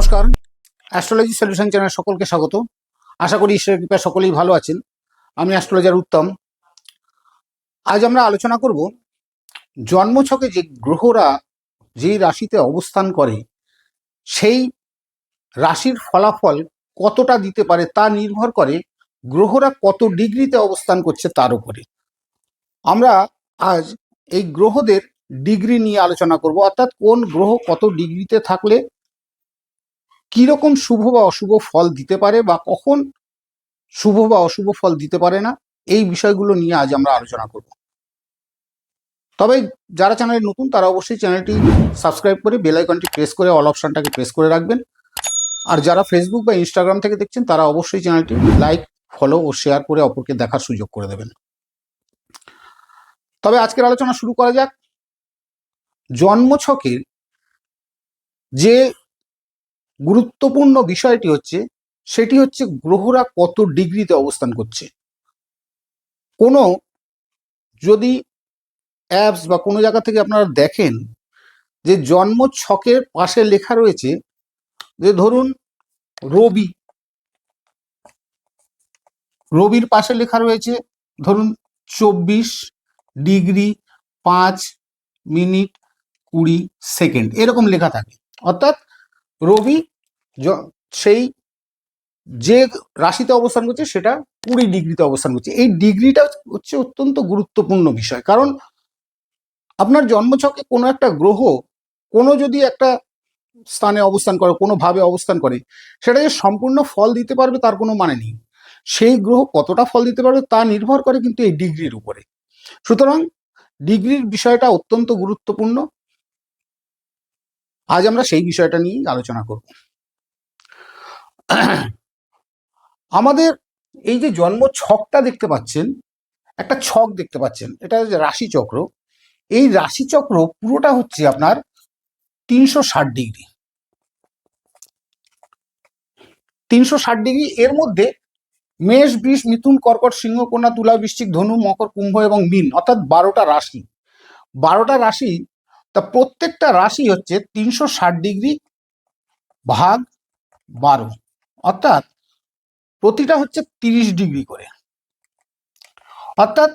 নমস্কার, astrology solution channel সকলকে স্বাগত। আশা করি ঈশ্বরের কৃপায় সকলেই ভালো আছেন। আমি অ্যাস্ট্রোলজার উত্তম। আজ আমরা আলোচনা করব জন্মছকে যে গ্রহরা যেই রাশিতে অবস্থান করে সেই রাশির ফলাফল কতটা দিতে পারে তা নির্ভর করে গ্রহরা কত ডিগ্রিতে অবস্থান করছে তার উপরে। আমরা আজ এই গ্রহদের ডিগ্রি নিয়ে আলোচনা করব, অর্থাৎ কোন গ্রহ কত ডিগ্রিতে থাকলে কিরকম শুভ বা অশুভ ফল দিতে পারে বা কখন শুভ বা অশুভ ফল দিতে পারে না, এই বিষয়গুলো নিয়ে আজ আমরা আলোচনা করব। তবে যারা চ্যানেলে নতুন তারা অবশ্যই চ্যানেলটি সাবস্ক্রাইব করে বেল আইকনটি প্রেস করে অল অপশনটাকে প্রেস করে রাখবেন। আর যারা ফেসবুক বা ইনস্টাগ্রাম থেকে দেখছেন তারা অবশ্যই চ্যানেলটি লাইক, ফলো ও শেয়ার করে অপরকে দেখার সুযোগ করে দেবেন। তবে আজকের আলোচনা শুরু করা যাক। জন্মছকের যে গুরুত্বপূর্ণ বিষয়টি হচ্ছে সেটি হচ্ছে গ্রহরা কত ডিগ্রিতে অবস্থান করছে। কোনো যদি অ্যাপস বা কোনো জায়গা থেকে আপনারা দেখেন যে জন্ম ছকের পাশে লেখা রয়েছে যে ধরুন রবির পাশে লেখা রয়েছে ধরুন 24 ডিগ্রি 5 মিনিট 20 সেকেন্ড, এরকম লেখা থাকে। অর্থাৎ রবি সেই যে রাশিতে অবস্থান করছে সেটা 20 ডিগ্রিতে অবস্থান করছে। এই ডিগ্রিটা হচ্ছে অত্যন্ত গুরুত্বপূর্ণ বিষয়, কারণ আপনার জন্মছকে কোনো একটা গ্রহ কোনো যদি একটা স্থানে অবস্থান করে, কোনোভাবে অবস্থান করে, সেটা যে সম্পূর্ণ ফল দিতে পারবে তার কোনো মানে নেই। সেই গ্রহ কতটা ফল দিতে পারবে তা নির্ভর করে কিন্তু এই ডিগ্রির উপরে। সুতরাং ডিগ্রির বিষয়টা অত্যন্ত গুরুত্বপূর্ণ। আজ আমরা সেই বিষয়টা নিয়েই আলোচনা করব। আমাদের এই যে জন্ম ছকটা দেখতে পাচ্ছেন, একটা ছক দেখতে পাচ্ছেন, এটা হচ্ছে রাশিচক্র। এই রাশিচক্র পুরোটা হচ্ছে আপনার 360 ডিগ্রি। 360 ডিগ্রি, এর মধ্যে মেষ, বৃষ, মিথুন, কর্কট, সিংহ, কন্যা, তুলা, বৃশ্চিক, ধনু, মকর, কুম্ভ এবং মীন, অর্থাৎ 12টা রাশি। 12টা রাশি, তা প্রত্যেকটা রাশি হচ্ছে 360 ডিগ্রি ভাগ 12, অর্থাৎ প্রতিটা হচ্ছে 30 ডিগ্রি করে। অর্থাৎ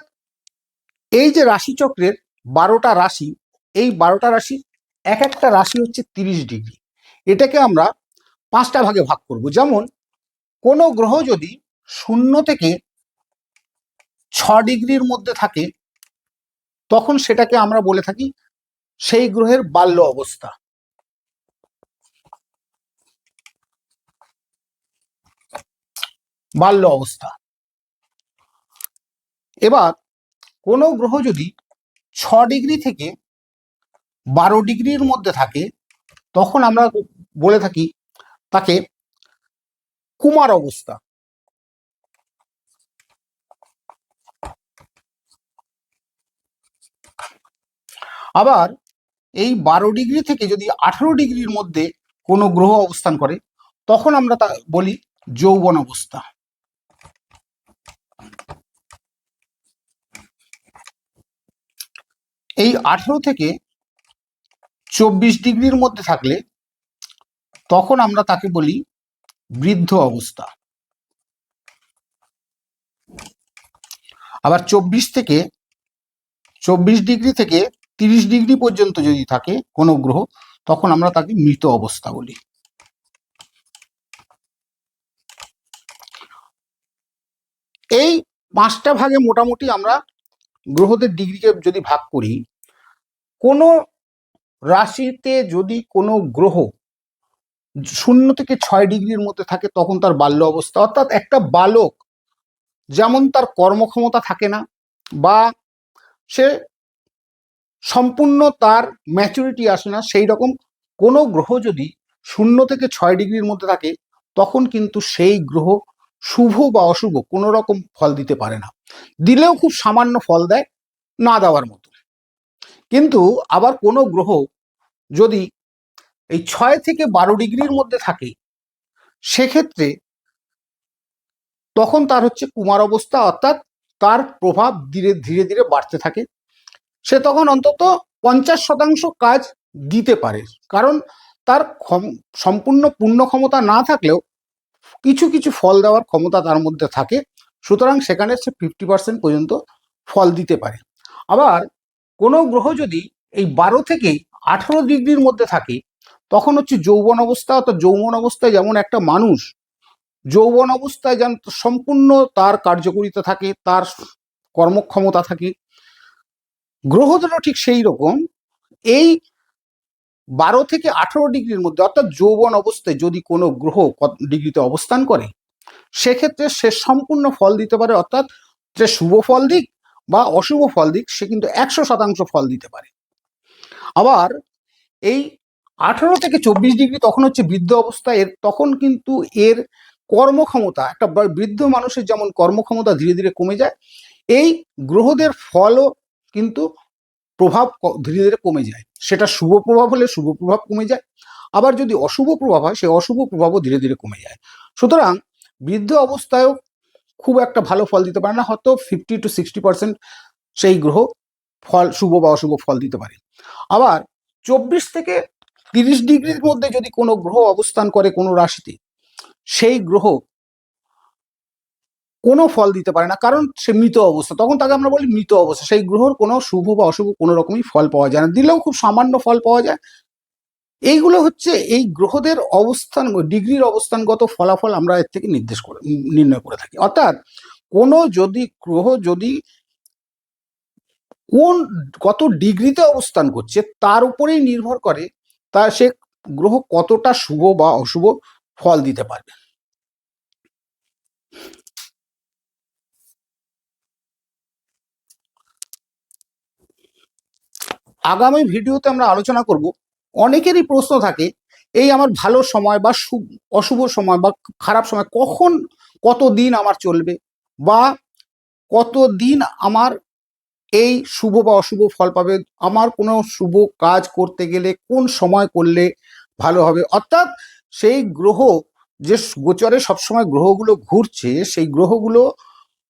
এই যে রাশিচক্রের 12টা রাশি, এই 12টা রাশি এক একটা রাশি হচ্ছে 30 ডিগ্রি। এটাকে আমরা 5টা ভাগে ভাগ করব। যেমন কোনো গ্রহ যদি 0 থেকে 6 ডিগ্রির মধ্যে থাকে তখন সেটাকে আমরা বলে থাকি সেই গ্রহের বাল্য অবস্থা। বাল্য অবস্থা। এবার কোনো গ্রহ যদি 6 ডিগ্রি থেকে 12 ডিগ্রির মধ্যে থাকে তখন আমরা বলে থাকি তাকে কুমার অবস্থা। আবার এই 12 ডিগ্রি থেকে যদি 18 ডিগ্রির মধ্যে কোনো গ্রহ অবস্থান করে তখন আমরা তা বলি যৌবন অবস্থা। এই 18 থেকে 24 ডিগ্রির মধ্যে থাকলে তখন আমরা তাকে বলি বৃদ্ধ অবস্থা। আবার 24 ডিগ্রি থেকে 30 ডিগ্রি পর্যন্ত যদি থাকে কোনো গ্রহ তখন আমরা তাকে মৃত অবস্থা বলি। এই 5টা ভাগে মোটামুটি আমরা গ্রহদের ডিগ্রিকে যদি ভাগ করি, কোনো রাশিতে যদি কোনো গ্রহ 0 থেকে 6 ডিগ্রির মধ্যে থাকে তখন তার বাল্য অবস্থা। অর্থাৎ একটা বালক যেমন তার কর্মক্ষমতা থাকে না বা সে সম্পূর্ণ তার ম্যাচুরিটি আসে না, সেই রকম কোনো গ্রহ যদি 0 থেকে 6 ডিগ্রির মধ্যে থাকে তখন কিন্তু সেই গ্রহ শুভ বা অশুভ কোনো রকম ফল দিতে পারে না। দিলেও খুব সামান্য ফল দেয়, না দেওয়ার মতো। কিন্তু আবার কোনো গ্রহ যদি এই 6 থেকে 12 ডিগ্রির মধ্যে থাকে সেক্ষেত্রে তখন তার হচ্ছে কুমার অবস্থা। অর্থাৎ তার প্রভাব ধীরে ধীরে ধীরে বাড়তে থাকে। সে তখন অন্তত 50% কাজ দিতে পারে, কারণ তার সম্পূর্ণ পূর্ণ ক্ষমতা না থাকলেও কিছু কিছু ফল দেওয়ার ক্ষমতা তার মধ্যে থাকে, সুতরাং সেখানে সে 50% পর্যন্ত ফল দিতে পারে। আবার কোনো গ্রহ যদি এই 12 থেকে 18 ডিগ্রির মধ্যে থাকে, তখন হচ্ছে যৌবন অবস্থা। অর্থাৎ যৌবন অবস্থায় যেমন একটা মানুষ যৌবন অবস্থায় যেন সম্পূর্ণ তার কার্যকারিতা থাকে, তার কর্মক্ষমতা থাকে, গ্রহদেরও ঠিক সেই রকম এই 12 থেকে 18 ডিগ্রির মধ্যে অর্থাৎ যৌবন অবস্থায় যদি কোনো গ্রহ ডিগ্রিতে অবস্থান করে, সেক্ষেত্রে সে সম্পূর্ণ ফল দিতে পারে। অর্থাৎ যে শুভ ফল দিক বা অশুভ ফল দিক, সে কিন্তু 100% ফল দিতে পারে। আবার এই 18 থেকে 24 ডিগ্রি তখন হচ্ছে বৃদ্ধ অবস্থা। তখন কিন্তু এর কর্মক্ষমতা, একটা বৃদ্ধ মানুষের যেমন কর্মক্ষমতা ধীরে ধীরে কমে যায়, এই গ্রহদের ফলও কিন্তু প্রভাব ধীরে ধীরে কমে যায়। সেটা শুভ প্রভাব হলে শুভ প্রভাব কমে যায়, আবার যদি অশুভ প্রভাব হয় সেই অশুভ প্রভাবও ধীরে ধীরে কমে যায়। সুতরাং বৃদ্ধ অবস্থায়ও খুব একটা ভালো ফল দিতে পারে না, হয়তো 50 to 60% সেই গ্রহ ফল শুভ বা অশুভ ফল দিতে পারে। আবার 24 থেকে 30 ডিগ্রির মধ্যে যদি কোনো গ্রহ অবস্থান করে কোনো রাশিতে, সেই গ্রহ কোনো ফল দিতে পারে না, কারণ সে মৃত অবস্থা। তখন তাকে আমরা বলি মৃত অবস্থা। সেই গ্রহর কোনো শুভ বা অশুভ কোনো রকমই ফল পাওয়া যায় না, দিলেও খুব সামান্য ফল পাওয়া যায়। এইগুলো হচ্ছে এই গ্রহদের অবস্থান, ডিগ্রির অবস্থানগত ফলাফল আমরা এর থেকে নির্ণয় করে থাকি। অর্থাৎ কোনো যদি গ্রহ যদি কত ডিগ্রিতে অবস্থান করছে তার উপরেই নির্ভর করে তা সে গ্রহ কতটা শুভ বা অশুভ ফল দিতে পারবে। আগামী ভিডিওতে আমরা আলোচনা করব, অনেকেরই প্রশ্ন থাকে এই আমার ভালো সময় বা অশুভ সময় বা খারাপ সময় কখন, কতদিন আমার চলবে, বা কতদিন আমার এই শুভ বা অশুভ ফল পাবে, আমার কোনো শুভ কাজ করতে গেলে কোন সময় করলে ভালো হবে। অর্থাৎ সেই গ্রহ যে গোচরে সবসময় গ্রহগুলো ঘুরছে, সেই গ্রহগুলো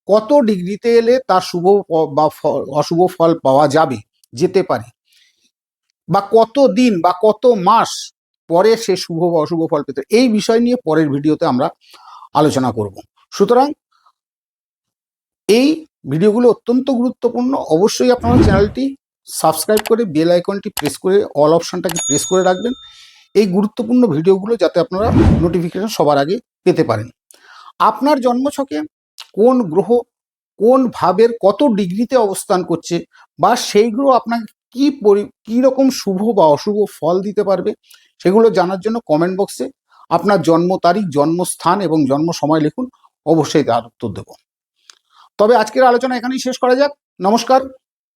কত ডিগ্রিতে এলে তার শুভ বা অশুভ ফল পাওয়া যাবে, যেতে পারে, বা কত দিন বা কত মাস পরে সে শুভ বা অশুভ ফল পেতে, এই বিষয় নিয়ে পরের ভিডিওতে আমরা আলোচনা করব। সুতরাং এই ভিডিওগুলো অত্যন্ত গুরুত্বপূর্ণ। অবশ্যই আপনারা চ্যানেলটি সাবস্ক্রাইব করে বেল আইকনটি প্রেস করে অল অপশনটাকে প্রেস করে রাখবেন, এই গুরুত্বপূর্ণ ভিডিওগুলো যাতে আপনারা নোটিফিকেশন সবার আগে পেতে পারেন। আপনার জন্মছকে কোন গ্রহ কোন ভাবের কত ডিগ্রিতে অবস্থান করছে, বা সেই গ্রহ আপনাকে কি রকম শুভ বা অশুভ ফল দিতে পারবে, সেগুলো জানার জন্য কমেন্ট বক্সে আপনার জন্ম তারিখ, জন্মস্থান এবং জন্ম সময় লিখুন, অবশ্যই তার উত্তর দেব। তবে আজকের আলোচনা এখানেই শেষ করা যাক। নমস্কার।